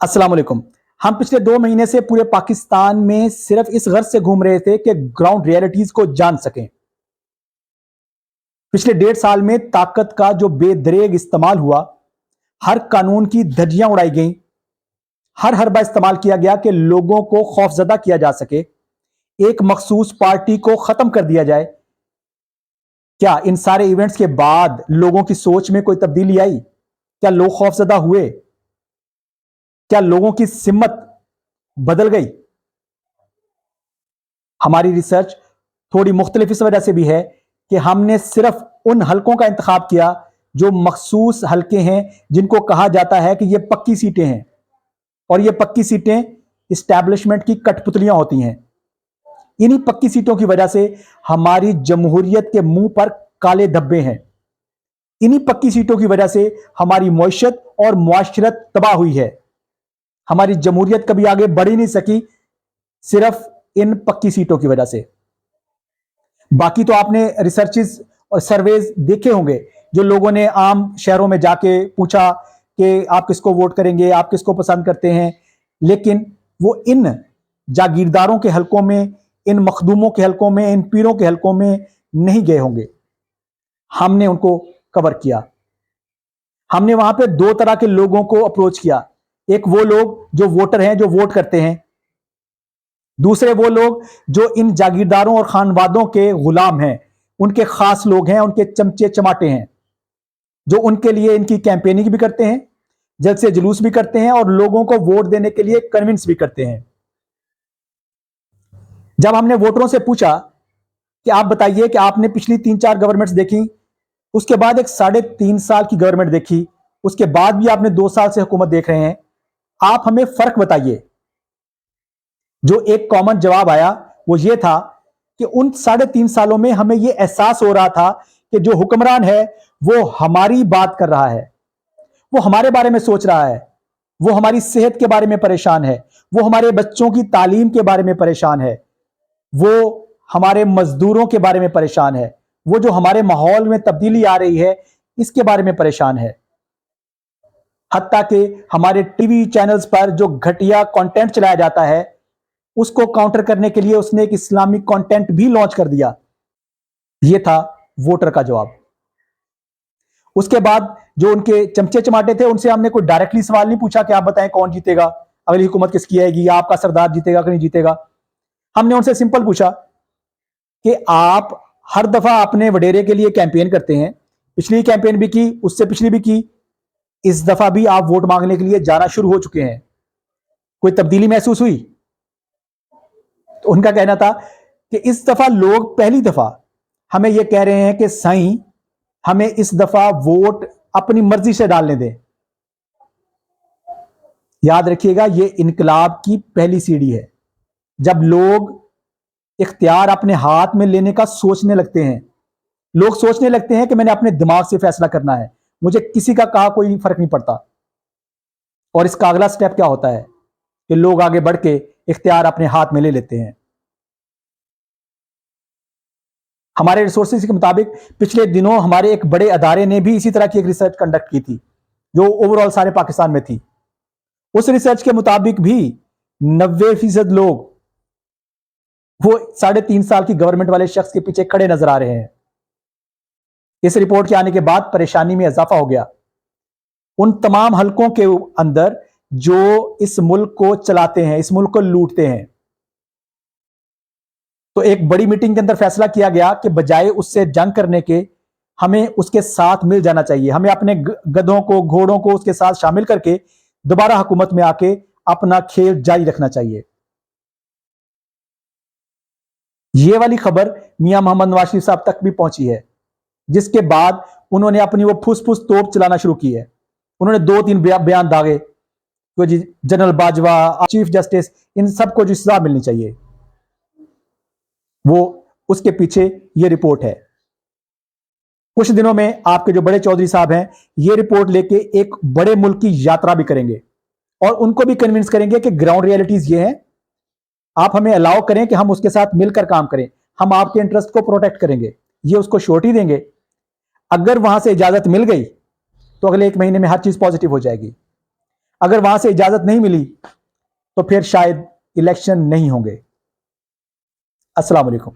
अस्सलाम वालेकुम। हम पिछले 2 महीने से पूरे पाकिस्तान में सिर्फ इस गर्ज से घूम रहे थे कि ग्राउंड रियलिटीज को जान सकें। पिछले 1.5 साल में ताकत का जो बेदरेग इस्तेमाल हुआ, हर कानून की धज्जियां उड़ाई गई, हर हरबा इस्तेमाल किया गया कि लोगों को खौफजदा किया जा सके, एक मखसूस पार्टी को खत्म कर दिया जाए। क्या इन सारे इवेंट्स के बाद लोगों की सोच में कोई तब्दीली आई? क्या लोग खौफजदा हुए? क्या लोगों की सिम्मत बदल गई? हमारी रिसर्च थोड़ी मुख्तलिफ इस वजह से भी है कि हमने सिर्फ उन हलकों का इंतखाब किया जो मखसूस हलके हैं, जिनको कहा जाता है कि ये पक्की सीटें हैं, और ये पक्की सीटें इस्टेब्लिशमेंट की कठपुतलियां होती हैं। इन्हीं पक्की सीटों की वजह से हमारी जमहूरियत के मुंह पर काले धब्बे हैं। इन्हीं पक्की सीटों की वजह से हमारी मईशत और मुआशरत तबाह हुई है। हमारी जमहूरियत कभी आगे बढ़ ही नहीं सकी, सिर्फ इन पक्की सीटों की वजह से। बाकी तो आपने रिसर्चेस और सर्वेज देखे होंगे, जो लोगों ने आम शहरों में जाके पूछा कि आप किसको वोट करेंगे, आप किसको पसंद करते हैं, लेकिन वो इन जागीरदारों के हलकों में, इन मखदूमों के हलकों में, इन पीरों के हलकों में नहीं गए होंगे। हमने उनको कवर किया। हमने वहां पे 2 तरह के लोगों को अप्रोच किया। एक वो लोग जो वोटर हैं, जो वोट करते हैं। दूसरे वो लोग जो इन जागीरदारों और खानवादों के गुलाम हैं, उनके खास लोग हैं, उनके चमचे चमाटे हैं, जो उनके लिए इनकी कैंपेनिंग भी करते हैं, जलसे जुलूस भी करते हैं, और लोगों को वोट देने के लिए कन्विंस भी करते हैं। जब हमने वोटरों से पूछा कि आप बताइए कि आपने पिछली 3-4 गवर्नमेंट्स देखी, उसके बाद एक 3.5 साल की गवर्नमेंट देखी, उसके बाद भी आपने 2 साल से हुकूमत देख रहे हैं, आप हमें फर्क बताइए। जो एक कॉमन जवाब आया वो ये था कि उन 3.5 सालों में हमें ये एहसास हो रहा था कि जो हुक्मरान है वो हमारी बात कर रहा है, वो हमारे बारे में सोच रहा है, वो हमारी सेहत के बारे में परेशान है, वो हमारे बच्चों की तालीम के बारे में परेशान है, वो हमारे मजदूरों के बारे में परेशान है, वो जो हमारे माहौल में तब्दीली आ रही है इसके बारे में परेशान है। हत्ता कि हमारे टीवी चैनल्स पर जो घटिया कंटेंट चलाया जाता है, उसको काउंटर करने के लिए उसने एक इस्लामिक कंटेंट भी लॉन्च कर दिया। यह था वोटर का जवाब। उसके बाद जो उनके चमचे चमाटे थे, उनसे हमने कोई डायरेक्टली सवाल नहीं पूछा कि आप बताएं कौन जीतेगा, अगली हुकूमत किसकी आएगी, या आपका सरदार जीतेगा कि नहीं जीतेगा। हमने उनसे सिंपल पूछा कि आप हर दफा अपने वडेरे के लिए कैंपेन करते हैं, पिछली कैंपेन भी की, उससे पिछली भी की, इस दफा भी आप वोट मांगने के लिए जाना शुरू हो चुके हैं, कोई तब्दीली महसूस हुई? तो उनका कहना था कि इस दफा लोग पहली दफा हमें यह कह रहे हैं कि साईं हमें इस दफा वोट अपनी मर्जी से डालने दें। याद रखिएगा, यह इनकलाब की पहली सीढ़ी है, जब लोग इख्तियार अपने हाथ में लेने का सोचने लगते हैं। लोग सोचने लगते हैं कि मैंने अपने दिमाग से फैसला करना है, मुझे किसी का कहा कोई फर्क नहीं पड़ता। और इसका अगला स्टेप क्या होता है कि लोग आगे बढ़ के इख्तियार अपने हाथ में ले लेते हैं। हमारे रिसोर्सेज के मुताबिक पिछले दिनों हमारे एक बड़े अदारे ने भी इसी तरह की एक रिसर्च कंडक्ट की थी, जो ओवरऑल सारे पाकिस्तान में थी। उस रिसर्च के मुताबिक भी 90% लोग वो 3.5 साल की गवर्नमेंट वाले शख्स के पीछे खड़े नजर आ रहे हैं। इस रिपोर्ट के आने के बाद परेशानी में इजाफा हो गया उन तमाम हलकों के अंदर जो इस मुल्क को चलाते हैं, इस मुल्क को लूटते हैं। तो एक बड़ी मीटिंग के अंदर फैसला किया गया कि बजाय उससे जंग करने के, हमें उसके साथ मिल जाना चाहिए, हमें अपने गधों को, घोड़ों को उसके साथ शामिल करके दोबारा हुकूमत में आके अपना खेल जारी रखना चाहिए। यह वाली खबर मियां मोहम्मद नवाज शरीफ साहब तक भी पहुंची है, जिसके बाद उन्होंने अपनी वो फुस फुस तोप चलाना शुरू की है। उन्होंने 2-3 बयान दागे कि जी जनरल बाजवा, चीफ जस्टिस, इन सबको जो सजा मिलनी चाहिए, वो उसके पीछे ये रिपोर्ट है। कुछ दिनों में आपके जो बड़े चौधरी साहब हैं, ये रिपोर्ट लेके एक बड़े मुल्क की यात्रा भी करेंगे और उनको भी कन्विंस करेंगे कि ग्राउंड रियलिटीज ये हैं, आप हमें अलाउ करें कि हम उसके साथ मिलकर काम करें, हम आपके इंटरेस्ट को प्रोटेक्ट करेंगे। ये उसको श्योरिटी देंगे। अगर वहां से इजाजत मिल गई तो अगले 1 महीने में हर चीज पॉजिटिव हो जाएगी। अगर वहां से इजाजत नहीं मिली तो फिर शायद इलेक्शन नहीं होंगे। अस्सलाम वालेकुम।